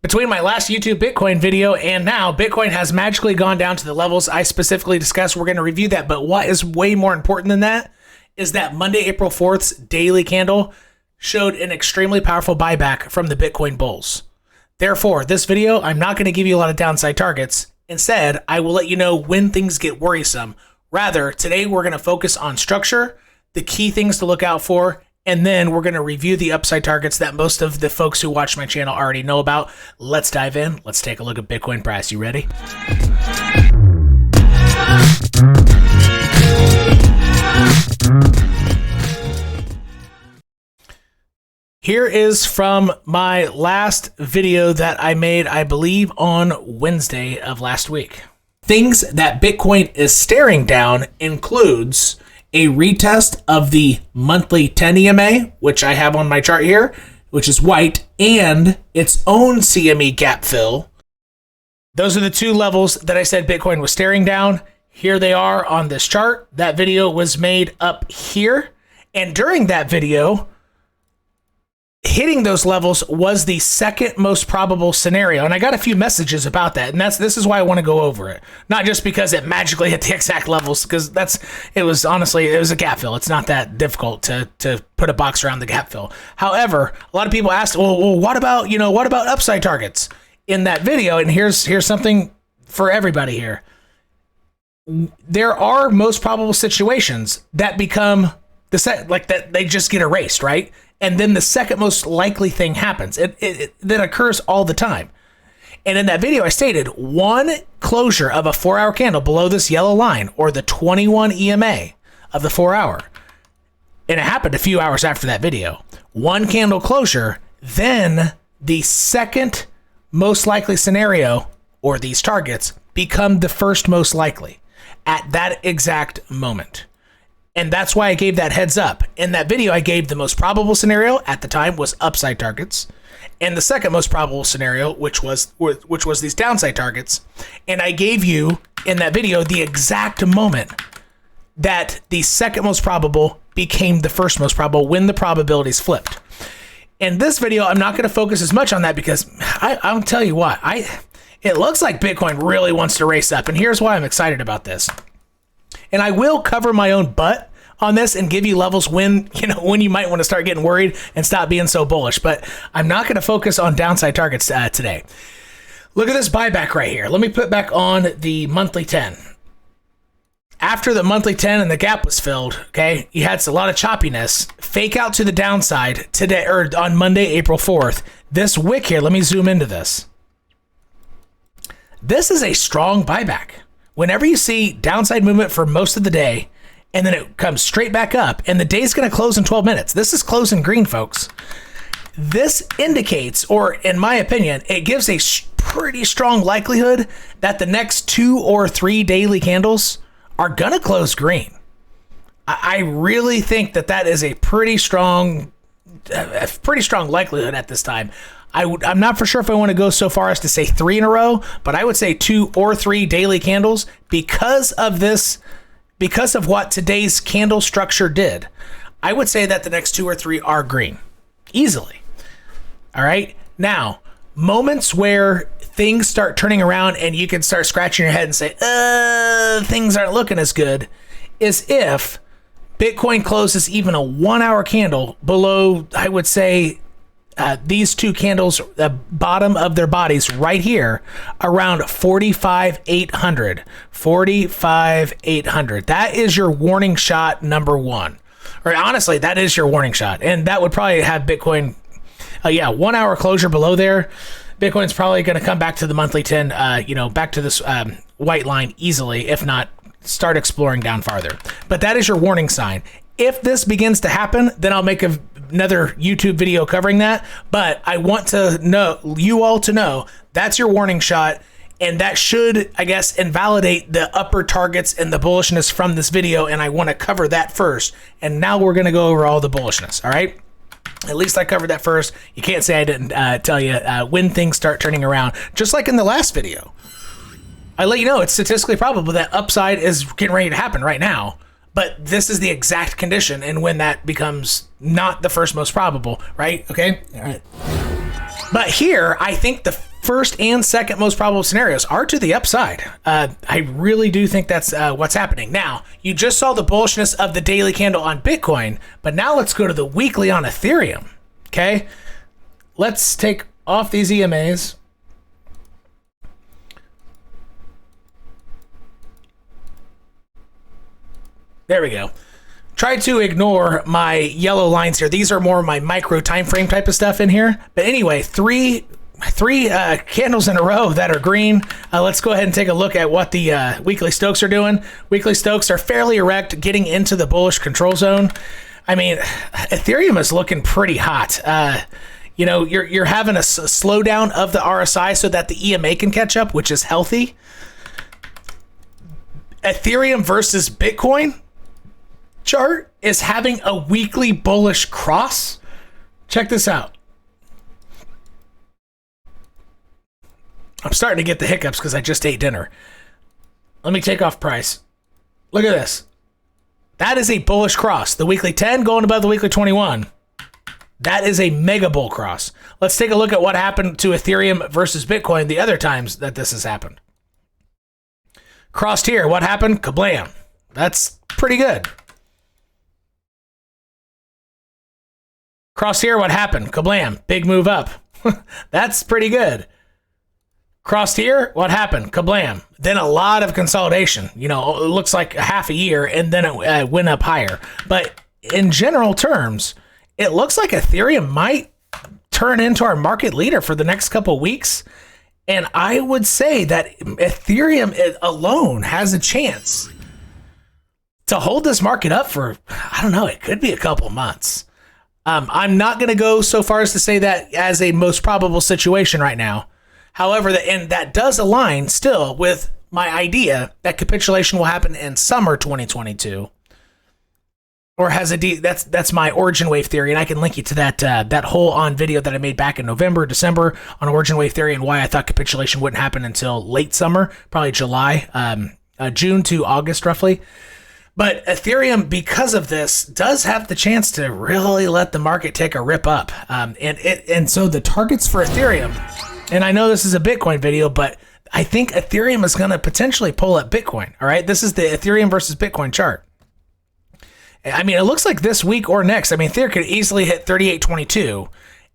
Between my last YouTube Bitcoin video and now, Bitcoin has magically gone down to the levels I specifically discussed. We're going to review that, but what is way more important than that is that Monday, April 4th's daily candle showed an extremely powerful buyback from the Bitcoin bulls. Therefore, this video, I'm not going to give you a lot of downside targets. Instead, I will let you know when things get worrisome. Rather, today we're going to focus on structure, the key things to look out for, and then we're going to review the upside targets that most of the folks who watch my channel already know about. Let's dive in. Let's take a look at Bitcoin price. You ready? Here is from my last video that I made, I believe, on Wednesday of last week. Things that Bitcoin is staring down includes a retest of the monthly 10 EMA, which I have on my chart here, which is white, and its own CME gap fill. Those are the two levels that I said Bitcoin was staring down. Here they are on this chart. That video was made up here. And during that video, hitting those levels was the second most probable scenario. And I got a few messages about that. And this is why I want to go over it. Not just because it magically hit the exact levels, because it was a gap fill. It's not that difficult to put a box around the gap fill. However, a lot of people asked, well, what about upside targets in that video? And here's something for everybody here. There are most probable situations that become that they just get erased, right? And then the second most likely thing happens. That occurs all the time. And in that video, I stated one closure of a 4-hour candle below this yellow line, or the 21 EMA of the 4-hour. And it happened a few hours after that video. One candle closure, then the second most likely scenario, or these targets, become the first most likely at that exact moment. And that's why I gave that heads up. In that video, I gave the most probable scenario at the time was upside targets, and the second most probable scenario, which was these downside targets. And I gave you in that video the exact moment that the second most probable became the first most probable when the probabilities flipped. In this video, I'm not going to focus as much on that because I'll tell you what, it looks like Bitcoin really wants to race up, and here's why I'm excited about this. And I will cover my own butt on this and give you levels when you might want to start getting worried and stop being so bullish. But I'm not going to focus on downside targets today. Look at this buyback right here. Let me put back on the monthly 10. After the monthly 10 and the gap was filled, okay, you had a lot of choppiness. Fake out to the downside today, or on Monday, April 4th. This wick here, let me zoom into this. This is a strong buyback. Whenever you see downside movement for most of the day, and then it comes straight back up, and the day's going to close in 12 minutes. This is closing green, folks. This indicates, or in my opinion, it gives a pretty strong likelihood that the next 2 or 3 daily candles are going to close green. I really think that is a pretty strong likelihood at this time. I'm not for sure if I want to go so far as to say 3 in a row, but I would say 2 or 3 daily candles because of what today's candle structure did. I would say that the next 2 or 3 are green, easily. All right. Now, moments where things start turning around and you can start scratching your head and say, things aren't looking as good, is if Bitcoin closes even a 1-hour candle below, I would say, these two candles, the bottom of their bodies right here, around 45,800. 45,800. That is your warning shot number 1. Or honestly, that is your warning shot. And that would probably have Bitcoin, 1-hour closure below there. Bitcoin's probably going to come back to the monthly 10, back to this white line easily, if not start exploring down farther. But that is your warning sign. If this begins to happen, then I'll make another YouTube video covering that. But I want you all to know that's your warning shot. And that should, I guess, invalidate the upper targets and the bullishness from this video. And I want to cover that first. And now we're going to go over all the bullishness. All right. At least I covered that first. You can't say I didn't tell you when things start turning around. Just like in the last video, I let you know it's statistically probable that upside is getting ready to happen right now. But this is the exact condition and when that becomes not the first most probable, right? Okay. All right. But here, I think the first and second most probable scenarios are to the upside. I really do think that's what's happening. Now, you just saw the bullishness of the daily candle on Bitcoin, but now let's go to the weekly on Ethereum. Okay? Let's take off these EMAs. There we go. Try to ignore my yellow lines here. These are more my micro time frame type of stuff in here. But anyway, three candles in a row that are green. Let's go ahead and take a look at what the weekly Stokes are doing. Weekly Stokes are fairly erect, getting into the bullish control zone. I mean, Ethereum is looking pretty hot. You know, you're having a slowdown of the RSI so that the EMA can catch up, which is healthy. Ethereum versus Bitcoin chart is having a weekly bullish cross. Check this out. I'm starting to get the hiccups because I just ate dinner. Let me take off price. Look at this. That is a bullish cross. The weekly 10 going above the weekly 21. That is a mega bull cross. Let's take a look at what happened to Ethereum versus Bitcoin the other times that this has happened. Crossed here. What happened? Kablam. That's pretty good. Crossed here. What happened? Kablam. Big move up. That's pretty good. Crossed here. What happened? Kablam. Then a lot of consolidation. You know, it looks like a half a year, and then it went up higher. But in general terms, it looks like Ethereum might turn into our market leader for the next couple of weeks. And I would say that Ethereum alone has a chance to hold this market up for, I don't know, it could be a couple months. I'm not going to go so far as to say that as a most probable situation right now. However, and that does align still with my idea that capitulation will happen in summer 2022. Or has that's my origin wave theory, and I can link you to that whole on video that I made back in November, December on origin wave theory and why I thought capitulation wouldn't happen until late summer, probably July, June to August roughly. But Ethereum, because of this, does have the chance to really let the market take a rip up, and so the targets for Ethereum, and I know this is a Bitcoin video, but I think Ethereum is going to potentially pull up Bitcoin. All right, this is the Ethereum versus Bitcoin chart. I mean, it looks like this week or next. I mean, Ethereum could easily hit 38.22,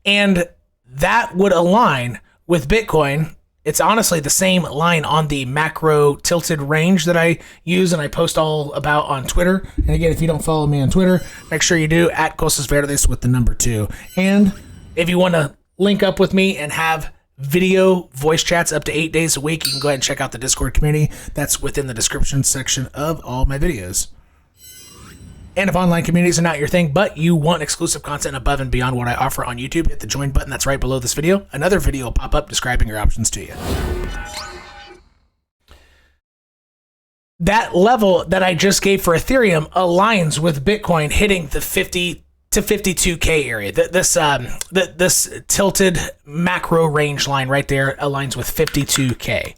and that would align with Bitcoin. It's honestly the same line on the macro tilted range that I use and I post all about on Twitter. And again, if you don't follow me on Twitter, make sure you do, at cosasverdes with the number 2. And if you want to link up with me and have video voice chats up to 8 days a week, you can go ahead and check out the Discord community. That's within the description section of all my videos. And if online communities are not your thing, but you want exclusive content above and beyond what I offer on YouTube, hit the join button that's right below this video. Another video will pop up describing your options to you. That level that I just gave for Ethereum aligns with Bitcoin hitting the 50 to 52K area. This tilted macro range line right there aligns with 52K.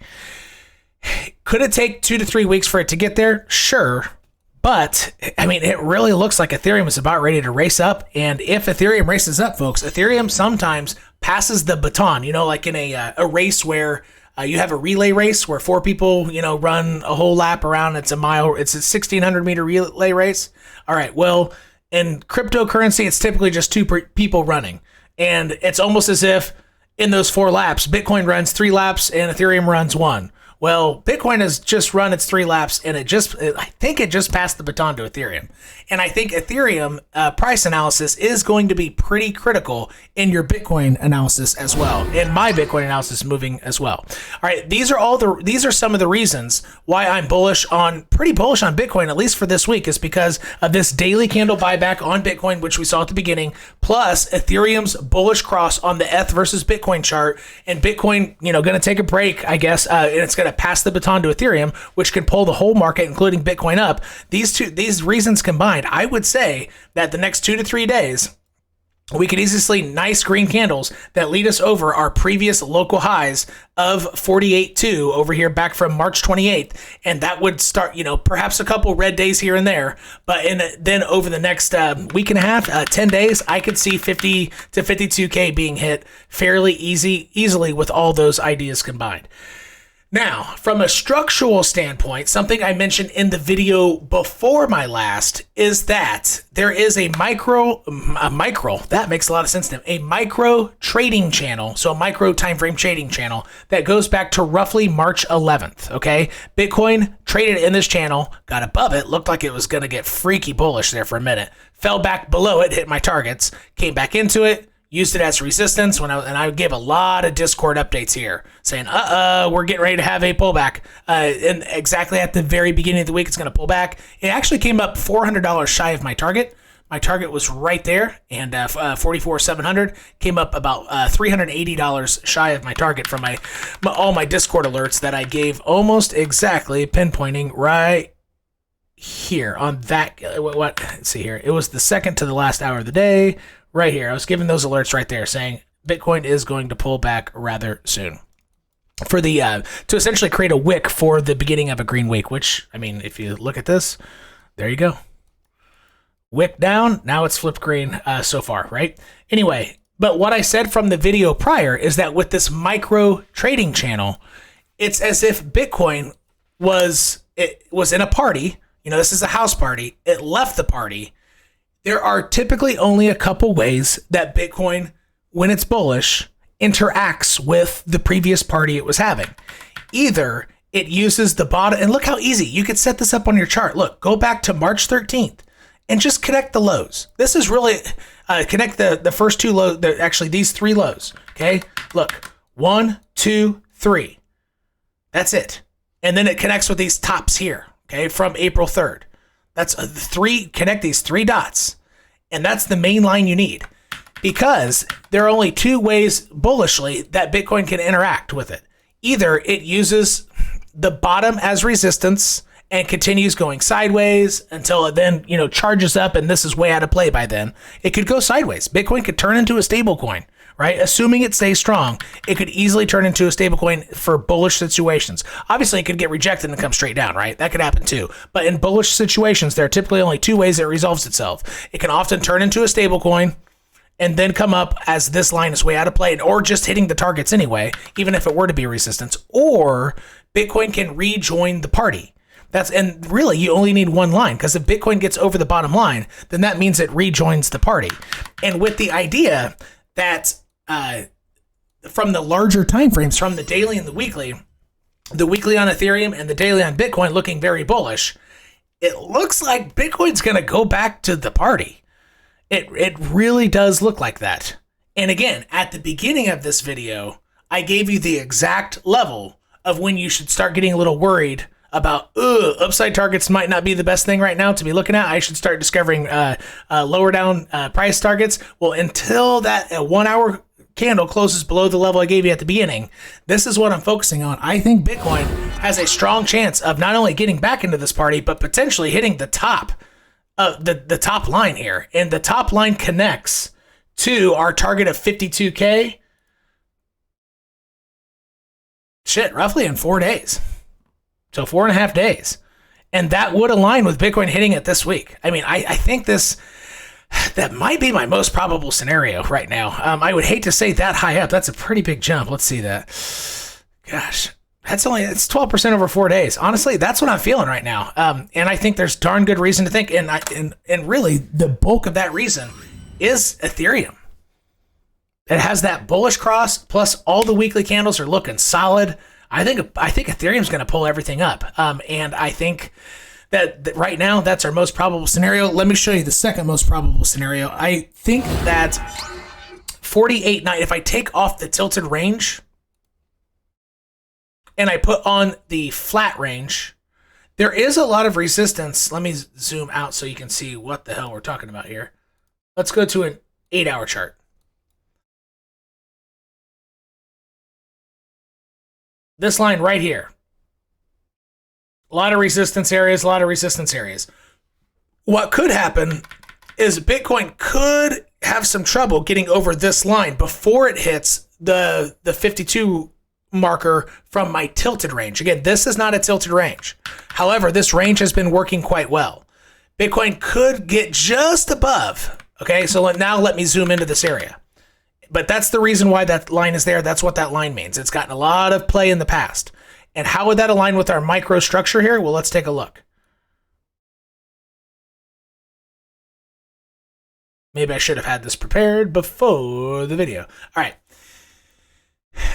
Could it take 2 to 3 weeks for it to get there? Sure. But, I mean, it really looks like Ethereum is about ready to race up. And if Ethereum races up, folks, Ethereum sometimes passes the baton, you know, like in a race where you have a relay race where 4 people, you know, run a whole lap around. It's a 1,600 meter relay race. All right. Well, in cryptocurrency, it's typically just 2 people running. And it's almost as if in those 4 laps, Bitcoin runs 3 laps and Ethereum runs 1. Well, Bitcoin has just run its 3 laps, and I think it just passed the baton to Ethereum. And I think Ethereum price analysis is going to be pretty critical in your Bitcoin analysis as well, and my Bitcoin analysis moving as well. All right, these are some of the reasons why I'm pretty bullish on Bitcoin, at least for this week, is because of this daily candle buyback on Bitcoin, which we saw at the beginning, plus Ethereum's bullish cross on the ETH versus Bitcoin chart, and Bitcoin, you know, going to take a break, I guess, and it's going to pass the baton to Ethereum, which can pull the whole market, including Bitcoin, up. These reasons combined, I would say that the next 2 to 3 days, we could easily see nice green candles that lead us over our previous local highs of 48.2 over here back from March 28th. And that would start, perhaps a couple red days here and there. But then over the next week and a half, 10 days, I could see 50 to 52K being hit fairly easily with all those ideas combined. Now, from a structural standpoint, something I mentioned in the video before my last is that there is a micro, that makes a lot of sense to me, a micro trading channel, so a micro time frame trading channel that goes back to roughly March 11th, okay? Bitcoin traded in this channel, got above it, looked like it was going to get freaky bullish there for a minute, fell back below it, hit my targets, came back into it, used it as resistance and I gave a lot of Discord updates here saying, we're getting ready to have a pullback. And exactly at the very beginning of the week, it's going to pull back. It actually came up $400 shy of my target. My target was right there, and 44,700 came up about $380 shy of my target from all my Discord alerts that I gave almost exactly pinpointing right here on that. Let's see here. It was the second to the last hour of the day. Right here, I was giving those alerts right there saying Bitcoin is going to pull back rather soon. For the to essentially create a wick for the beginning of a green week, which, I mean, if you look at this, there you go. Wick down, now it's flipped green so far, right? Anyway, but what I said from the video prior is that with this micro trading channel, it's as if Bitcoin was in a party. This is a house party. It left the party. There are typically only a couple ways that Bitcoin, when it's bullish, interacts with the previous party it was having. Either it uses the bottom, and look how easy. You could set this up on your chart. Look, go back to March 13th and just connect the lows. This is really, connect the first two lows, actually these three lows, okay? Look, 1, 2, 3. That's it. And then it connects with these tops here, okay, from April 3rd. That's connect these three dots. And that's the main line you need, because there are only two ways bullishly that Bitcoin can interact with it. Either it uses the bottom as resistance and continues going sideways until it then, charges up, and this is way out of play by then. It could go sideways. Bitcoin could turn into a stable coin, right? Assuming it stays strong, it could easily turn into a stable coin for bullish situations. Obviously, it could get rejected and come straight down, right? That could happen too. But in bullish situations, there are typically only two ways it resolves itself. It can often turn into a stable coin and then come up as this line is way out of play, or just hitting the targets anyway, even if it were to be resistance, or Bitcoin can rejoin the party. And really, you only need one line, because if Bitcoin gets over the bottom line, then that means it rejoins the party. And with the idea that from the larger time frames, from the daily and the weekly on Ethereum and the daily on Bitcoin looking very bullish, it looks like Bitcoin's going to go back to the party. It really does look like that. And again, at the beginning of this video, I gave you the exact level of when you should start getting a little worried about, upside targets might not be the best thing right now to be looking at. I should start discovering lower down price targets. Well, until that 1 hour candle closes below the level I gave you at the beginning, this is what I'm focusing on. I think Bitcoin has a strong chance of not only getting back into this party, but potentially hitting the top line here. And the top line connects to our target of 52K. Roughly in 4 days. So 4.5 days. And that would align with Bitcoin hitting it this week. I mean, I think that might be my most probable scenario right now. I would hate to say that high up. That's a pretty big jump. Let's see that. Gosh, it's 12% over 4 days. Honestly, that's what I'm feeling right now. And I think there's darn good reason to think. And really, the bulk of that reason is Ethereum. It has that bullish cross, plus all the weekly candles are looking solid. I think Ethereum's going to pull everything up. And I think that right now, that's our most probable scenario. Let me show you the second most probable scenario. I think that 48.9, if I take off the tilted range and I put on the flat range, there is a lot of resistance. Let me zoom out so you can see what the hell we're talking about here. Let's go to an 8-hour chart. This line right here. A lot of resistance areas, What could happen is Bitcoin could have some trouble getting over this line before it hits the 52 marker from my tilted range. Again, this is not a tilted range. However, this range has been working quite well. Bitcoin could get just above. Okay, so now let me zoom into this area. But that's the reason why that line is there. That's what that line means. It's gotten a lot of play in the past. And how would that align with our microstructure here? Well, let's take a look. Maybe I should have had this prepared before the video. All right.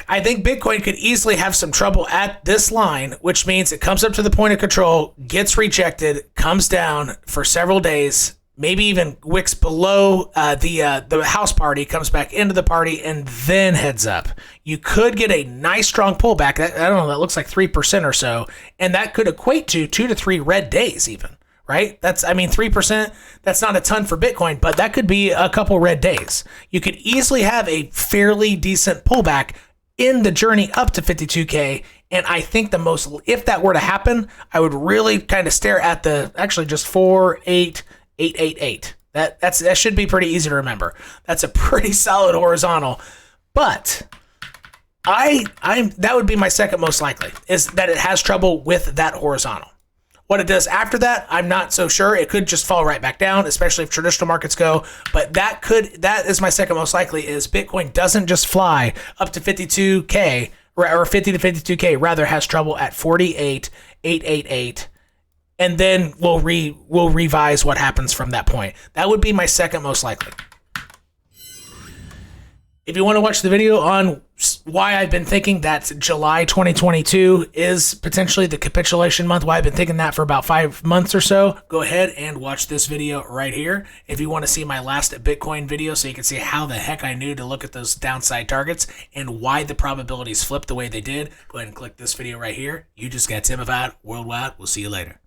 I think Bitcoin could easily have some trouble at this line, which means it comes up to the point of control, gets rejected, comes down for several days, maybe even wicks below the house party, comes back into the party, and then heads up. You could get a nice strong pullback. I don't know, that looks like 3% or so, and that could equate to 2 to 3 red days even. Right? That's, I mean, 3%, that's not a ton for Bitcoin, but that could be a couple red days. You could easily have a fairly decent pullback in the journey up to 52K. And I think if that were to happen, I would really kind of stare at actually just 48888. That should be pretty easy to remember. That's a pretty solid horizontal, but that would be my second most likely, is that it has trouble with that horizontal. What it does after that, I'm not so sure. It could just fall right back down, especially if traditional markets go. But that is my second most likely, is Bitcoin doesn't just fly up to 52K or 50 to 52K, rather has trouble at 48,888. And then we'll revise what happens from that point. That would be my second most likely. If you want to watch the video on why I've been thinking that July 2022 is potentially the capitulation month, why I've been thinking that for about 5 months or so, go ahead and watch this video right here. If you want to see my last Bitcoin video so you can see how the heck I knew to look at those downside targets and why the probabilities flipped the way they did, go ahead and click this video right here. You just got Tzimified Worldwide. We'll see you later.